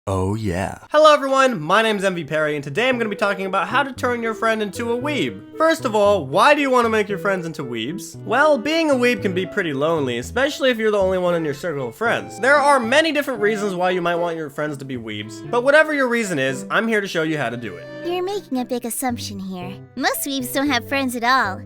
Oh yeah. Hello everyone, my name is MVPerry, and today I'm going to be talking about how to turn your friend into a weeb. First of all, why do you want to make your friends into weebs? Well, being a weeb can be pretty lonely, especially if you're the only one in your circle of friends. There are many different reasons why you might want your friends to be weebs, but whatever your reason is, I'm here to show you how to do it. You're making a big assumption here. Most weebs don't have friends at all.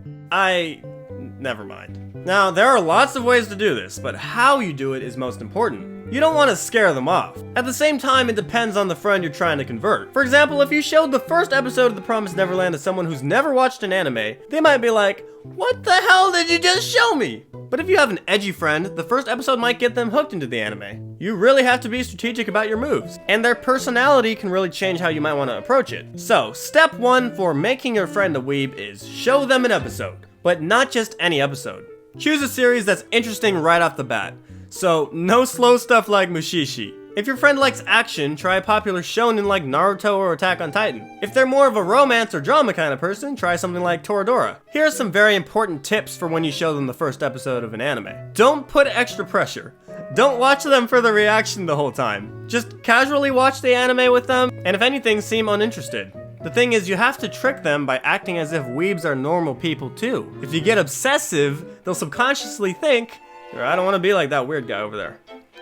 Never mind. Now, there are lots of ways to do this, but how you do it is most important. You don't want to scare them off. At the same time, it depends on the friend you're trying to convert. For example, if you showed the first episode of The Promised Neverland to someone who's never watched an anime, they might be like, "What the hell did you just show me?" But if you have an edgy friend, the first episode might get them hooked into the anime. You really have to be strategic about your moves, and their personality can really change how you might want to approach it. So, step 1 for making your friend a weeb is show them an episode, but not just any episode. Choose a series that's interesting right off the bat. So, no slow stuff like Mushishi. If your friend likes action, try a popular shonen like Naruto or Attack on Titan. If they're more of a romance or drama kind of person, try something like Toradora. Here are some very important tips for when you show them the first episode of an anime. Don't put extra pressure. Don't watch them for the reaction the whole time. Just casually watch the anime with them, and if anything, seem uninterested. The thing is, you have to trick them by acting as if weebs are normal people too. If you get obsessive, they'll subconsciously think, I don't want to be like that weird guy over there.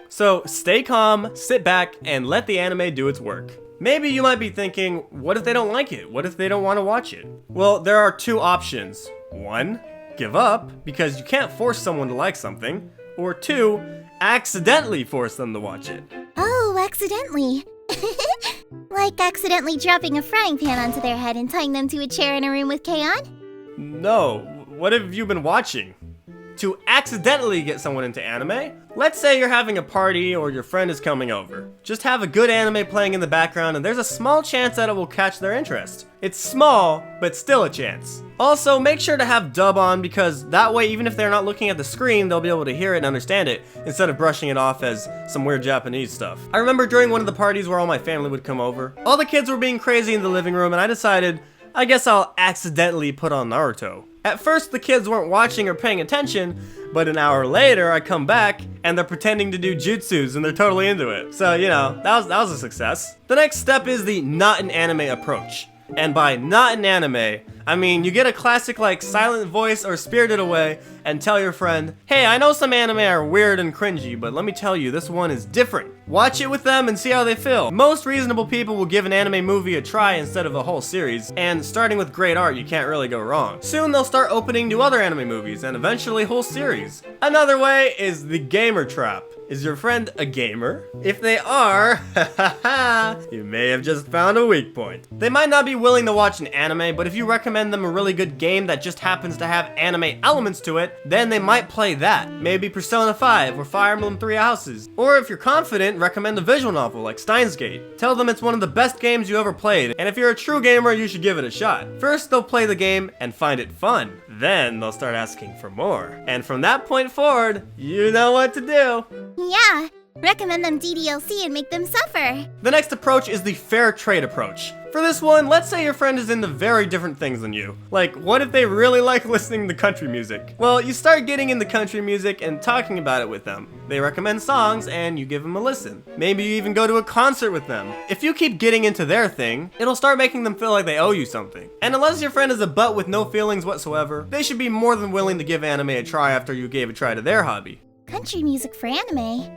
So stay calm, sit back, and let the anime do its work. Maybe you might be thinking, what if they don't like it? What if they don't want to watch it? Well, there are two options. 1, give up, because you can't force someone to like something. Or 2, accidentally force them to watch it. Oh, accidentally. Like accidentally dropping a frying pan onto their head and tying them to a chair in a room with K-On? No, what have you been watching? To accidentally get someone into anime, let's say you're having a party or your friend is coming over. Just have a good anime playing in the background and there's a small chance that it will catch their interest. It's small, but still a chance. Also, make sure to have dub on because that way even if they're not looking at the screen, they'll be able to hear it and understand it instead of brushing it off as some weird Japanese stuff. I remember during one of the parties where all my family would come over, all the kids were being crazy in the living room and I decided, I guess I'll accidentally put on Naruto. At first, the kids weren't watching or paying attention, but an hour later, I come back, and they're pretending to do jutsus, and they're totally into it. So, you know, that was a success. The next step is the not an anime approach. And by not an anime, I mean you get a classic like Silent Voice or Spirited Away and tell your friend, hey, I know some anime are weird and cringy, but let me tell you, this one is different. Watch it with them and see how they feel. Most reasonable people will give an anime movie a try instead of a whole series, and starting with great art, you can't really go wrong. Soon they'll start opening to other anime movies, and eventually whole series. Another way is the gamer trap. Is your friend a gamer? If they are, you may have just found a weak point. They might not be willing to watch an anime, but if you recommend them a really good game that just happens to have anime elements to it, then they might play that. Maybe Persona 5 or Fire Emblem 3 Houses. Or if you're confident, recommend a visual novel like Steins Gate. Tell them it's one of the best games you ever played, and if you're a true gamer, you should give it a shot. First, they'll play the game and find it fun. Then they'll start asking for more. And from that point forward, you know what to do. Yeah, recommend them DDLC and make them suffer. The next approach is the fair trade approach. For this one, let's say your friend is into very different things than you. Like, what if they really like listening to country music? Well, you start getting into country music and talking about it with them. They recommend songs and you give them a listen. Maybe you even go to a concert with them. If you keep getting into their thing, it'll start making them feel like they owe you something. And unless your friend is a butt with no feelings whatsoever, they should be more than willing to give anime a try after you gave a try to their hobby. Country music for anime?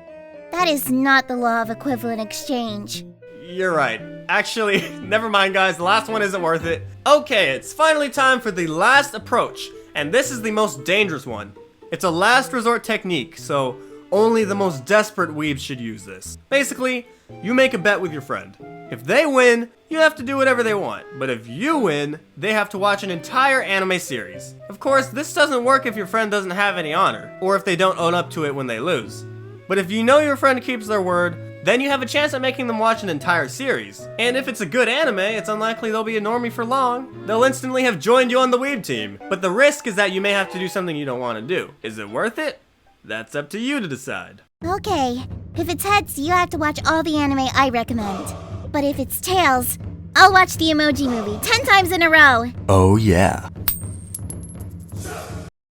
That is not the law of equivalent exchange. You're right. Actually, never mind guys, the last one isn't worth it. Okay, it's finally time for the last approach, and this is the most dangerous one. It's a last resort technique, so only the most desperate weebs should use this. Basically, you make a bet with your friend. If they win, you have to do whatever they want, but if you win, they have to watch an entire anime series. Of course, this doesn't work if your friend doesn't have any honor, or if they don't own up to it when they lose. But if you know your friend keeps their word, then you have a chance at making them watch an entire series. And if it's a good anime, it's unlikely they'll be a normie for long. They'll instantly have joined you on the weeb team. But the risk is that you may have to do something you don't want to do. Is it worth it? That's up to you to decide. Okay, if it's heads, you have to watch all the anime I recommend. But if it's tails, I'll watch the Emoji Movie 10 times in a row. Oh yeah.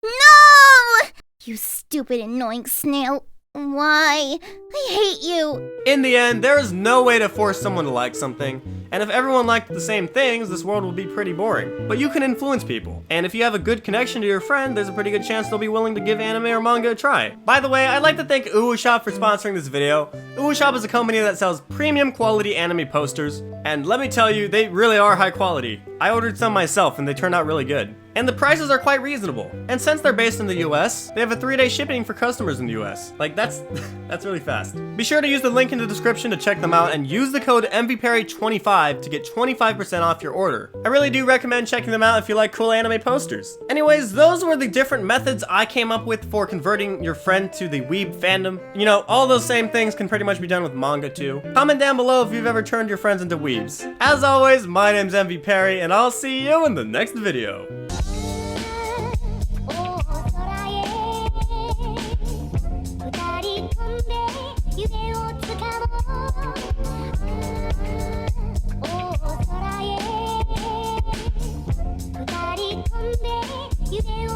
No! You stupid annoying snail. Why? I hate you. In the end, there is no way to force someone to like something, and if everyone liked the same things, this world would be pretty boring. But you can influence people, and if you have a good connection to your friend, there's a pretty good chance they'll be willing to give anime or manga a try. By the way, I'd like to thank Shop for sponsoring this video. Shop is a company that sells premium quality anime posters, and let me tell you, they really are high quality. I ordered some myself and they turned out really good. And the prices are quite reasonable. And since they're based in the US, they have a 3-day shipping for customers in the US. Like, that's really fast. Be sure to use the link in the description to check them out and use the code MVPerry25 to get 25% off your order. I really do recommend checking them out if you like cool anime posters. Anyways, those were the different methods I came up with for converting your friend to the Weeb fandom. You know, all those same things can pretty much be done with manga too. Comment down below if you've ever turned your friends into weebs. As always, my name's MVPerry, and I'll see you in the next video. 夢を